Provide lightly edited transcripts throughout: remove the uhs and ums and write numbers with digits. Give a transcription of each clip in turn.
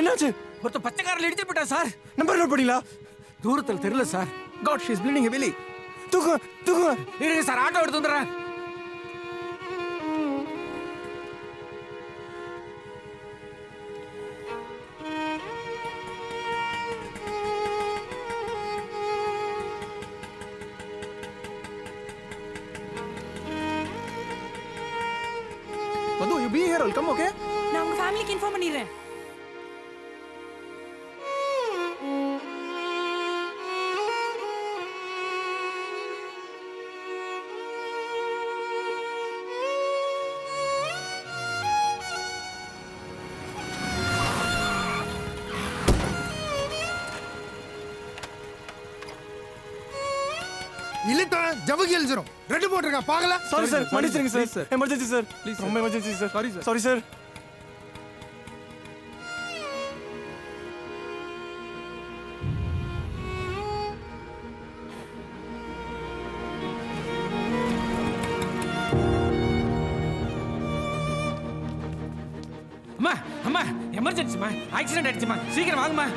என்னாச்சு? ஒருத்த பச்சை காரில் இடிச்சு போட்டா சார். நம்பர் நோட் பண்ணீங்களா? தூரத்தில் தெரியல sir. God, she is bleeding heavily. தூக்கு தூக்கு. இருங்க சார், ஆட்டோ எடுத்து வந்துடுறேன். Madhu, you be here, I'll come, okay? நான் உங்க ஃபேமிலிக்கு இன்ஃபார்ம் பண்ணிடுறேன். இல்லட்டா ஜவுகி எழுதுறோம். ரெட் போட்டுருக்கா பார்க்கல. சாரி சார், மன்னிச்சிடுங்க சார். Emergency sir. ப்ளீஸ், ரொம்ப எமர்ஜென்சி சார். Sorry sir. அம்மா அம்மா, எமர்ஜென்சிமா, ஆக்சிடென்ட் ஆயிடுச்சுமா, சீக்கிரம் வாங்கம்மா.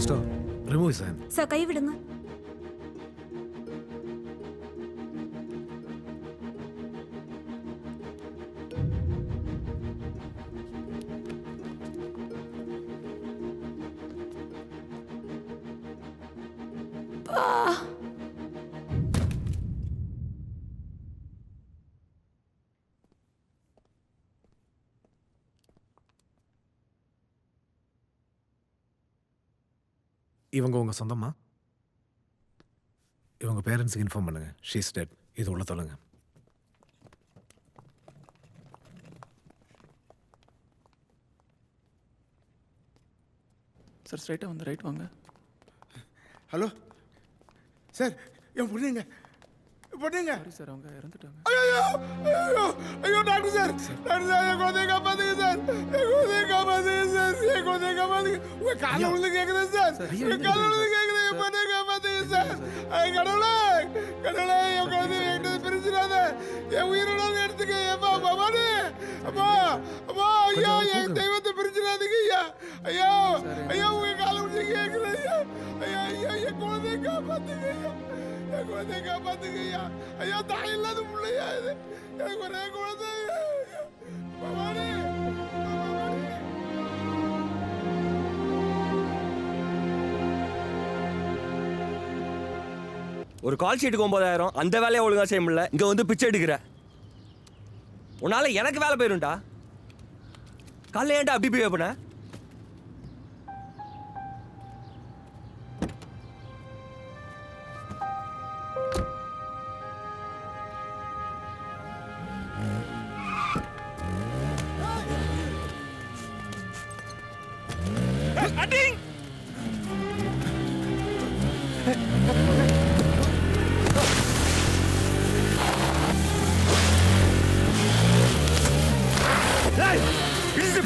Stop. Remove his hand. Sir கை விடுங்க. இவங்க உங்க சொந்தமா? இவங்க பேரண்ட்ஸுக்கு இன்ஃபார்ம் பண்ணுங்க. She is dead. இது உள்ள தொலைங்க. சார் ஸ்ட்ரைட்டா வந்து ரைட் வாங்க. ஹலோ சார், என் பொண்ணுங்க பொண்ணுங்க. சாரி சார், அவங்க இறந்துட்டாங்க. ஐயோ ஐயோ ஐயோ டாக்டர் சார், டாக்டர் சார், என் குழந்தைய காப்பாத்துங்க சார், என் குழந்தைய காப்பாத்துங்க சார், என் குழந்தைய காப்பாத்துங்க. உங்க காலை விழுந்து கேட்குறேன் சார், உங்க காலை விழுந்து கேட்குறேன், என் பொண்ணைய காப்பாத்துங்க சார். கடவுளே கடவுளே, என் குழந்தைய என்கிட்ட பிரிச்சிடாத, என் உயிரோட எடுத்துக்க. ஏப்பா பவானி, அப்பா அப்பா, ஐயா என் தெய்வத்தை பிரிச்சிடாதீங்க ஐயா. ஐயோ ஐயா, உங்க காலை விழுந்து கேட்குறேன் ஐயா. ஐயா ஐயா, என் குழந்தைய காப்பாத்துங்க ஐயா, என் குழந்தைய காப்பாத்துங்க ஐயா. ஐயா, தாய் இல்லாத பிள்ளையா இது, எனக்கு ஒரே குழந்தை. பவானி பவானி. ஒரு கால் ஷீட்டுக்கு 9,000, அந்த வேலையை ஒழுங்கா செய்ய முடியல, இங்க வந்து பிச்சை எடுக்கிற. உன்னால எனக்கு வேலை போயிரும்டா. காலைல ஏன்டா அப்படி பிஹேவ் பண்ண?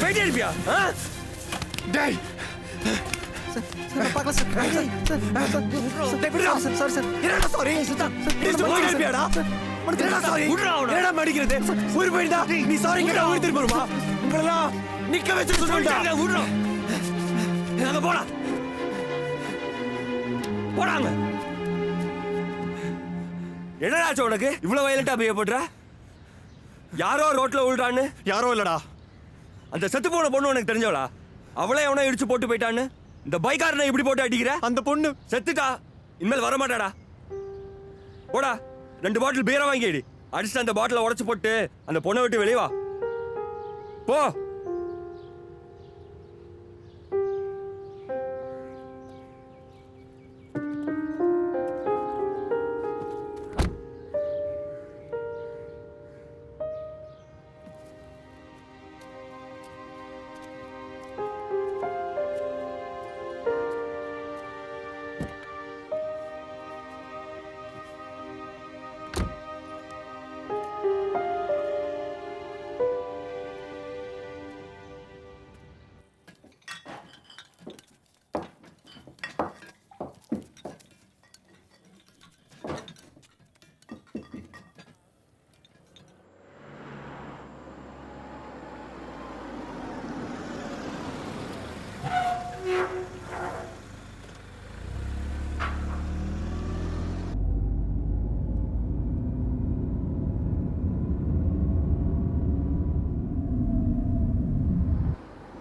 பேட்டி அடிப்பியா? டேய் பார்க்கலாம் சார். சார் சார் என்னடா சாரி? பேட்டி அடிப்பியாடா? என்னடா சாரி? என்னடா மடிக்கிறது? ஊர் போயிடா. நீ சாரி கேட்டா ஊர் திரும்ப வருமா? உங்களெல்லாம் நிக்க வச்சு சொல்லுடா. விடுறோம். நாங்க போடா போடாங்க. என்னடாச்சு உனக்கு இவ்வளவு வயலண்டா பிஹேவ் பண்ற? யாரோ ரோட்ல விழுறான்னு? யாரோ இல்லடா, அந்த செத்து போன பொண்ணு உனக்கு தெரிஞ்சவளா? அவளே எவனோ இடிச்சு போட்டு போயிட்டான்னு இந்த பைக்காரனை இப்படி போட்டு அடிக்கிற? அந்த பொண்ணு செத்துட்டா. இனிமேல் வர மாட்டாடா. போடா, 2 பாட்டில் பீரை வாங்கிடி. அடிச்சுட்டு அந்த பாட்டிலை உடைச்சு போட்டு அந்த பொண்ணை விட்டு வெளியே வா. போ.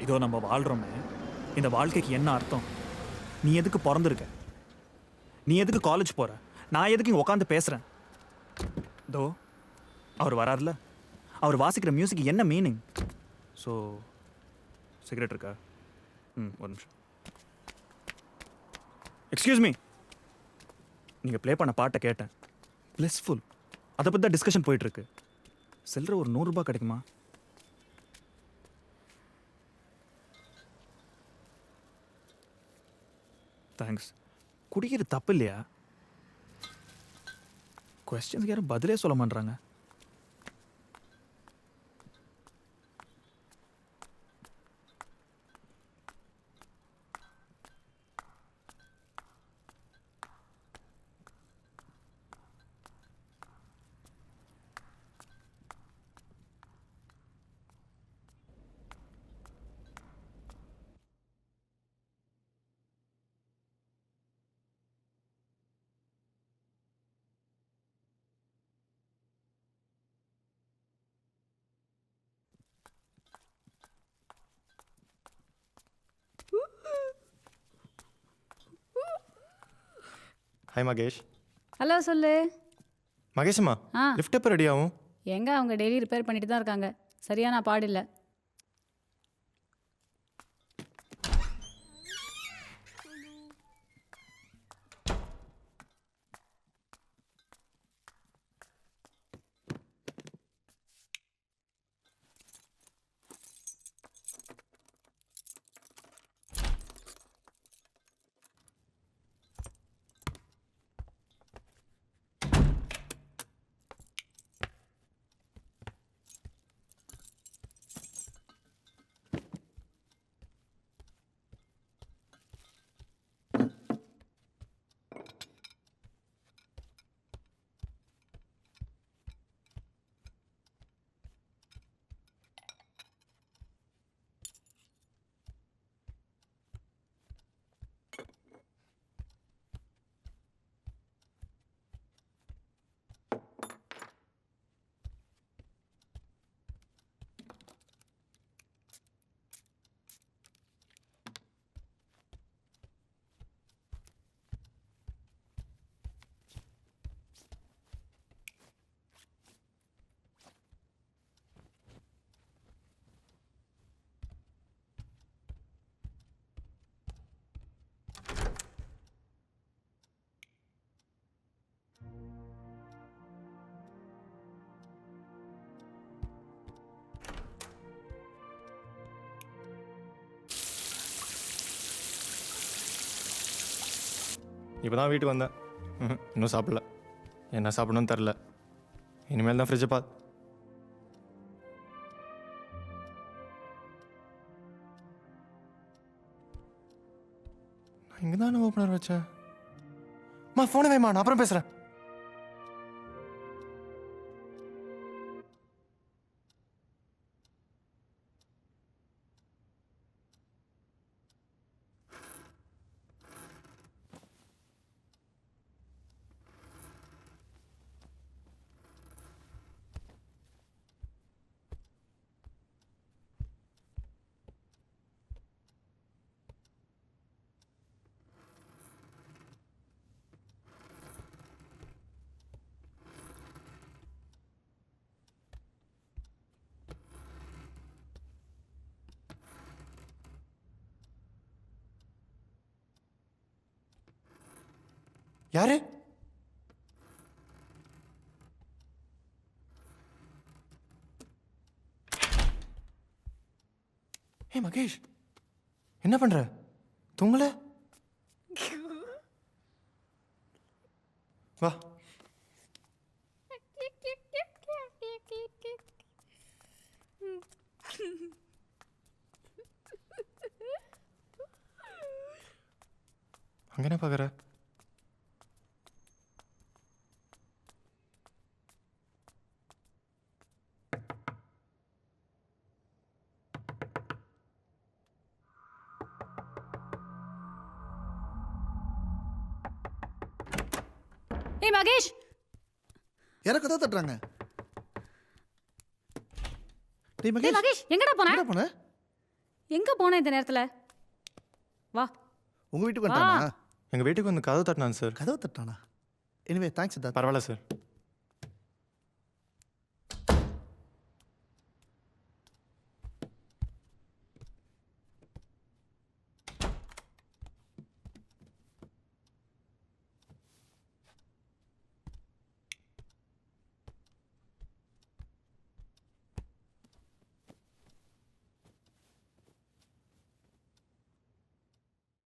இதோ நம்ம வாழ்கிறோமே, இந்த வாழ்க்கைக்கு என்ன அர்த்தம்? நீ எதுக்கு பிறந்திருக்க? நீ எதுக்கு காலேஜ் போற? நான் எதுக்கு இங்கே உட்காந்து பேசுகிறேன்? இதோ அவர் வராருல, அவர் வாசிக்கிற மியூசிக் என்ன மீனிங்? ஸோ சிகரெட் இருக்கா? ஒரு நிமிஷம். எக்ஸ்கியூஸ் மீ, நீங்கள் ப்ளே பண்ண பாட்டை கேட்டேன். பிளஸ்ஃபுல். அதை பற்றி தான் டிஸ்கஷன் போயிட்டுருக்கு. சில்லற ஒரு 100 ரூபாய் கிடைக்குமா? தேங்க்ஸ். குடிக்கிறது தப்பு இல்லையா? கொஸ்டின்ஸ்க்கு யாரும் பதிலே சொல்ல மாட்டாங்க. ஹாய் மகேஷ். ஹலோ சொல்லு. மகேஷ்மா, ஆ லிஃப்ட் எப்போ ரெடி ஆகும்? எங்கே அவங்க டெய்லி ரிப்பேர் பண்ணிட்டு தான் இருக்காங்க. சரியான பாடில்லை. இப்போ தான் வீட்டுக்கு வந்தேன். இன்னும் சாப்பிடல. என்ன சாப்பிடணும்னு தெரில. இனிமேல் தான் ஃப்ரிட்ஜை பார்த்து. நான் இங்கே தானே ஓப்பனர் வச்சேன். ஃபோனை வைமா, நான் அப்புறம் பேசுகிறேன். யாரு? ஏய் மகேஷ், என்ன பண்ற? தூங்கல? வா. அங்க என்ன பாக்குற? ஏய் மகேஷ், யாரோ கதவை தட்டுறாங்க. டேய் ஏய் மகேஷ், மகேஷ் எங்கடா போன? எங்கடா போன? எங்க போன இந்த நேரத்துல? வா. உங்க வீட்டுக்கு வந்துட்டானா? எங்க வீட்டுக்கு வந்து கதவு தட்டினான் சார். கதவை தட்டானா? Anyway thanks Siddharth. பரவாயில்ல சார்.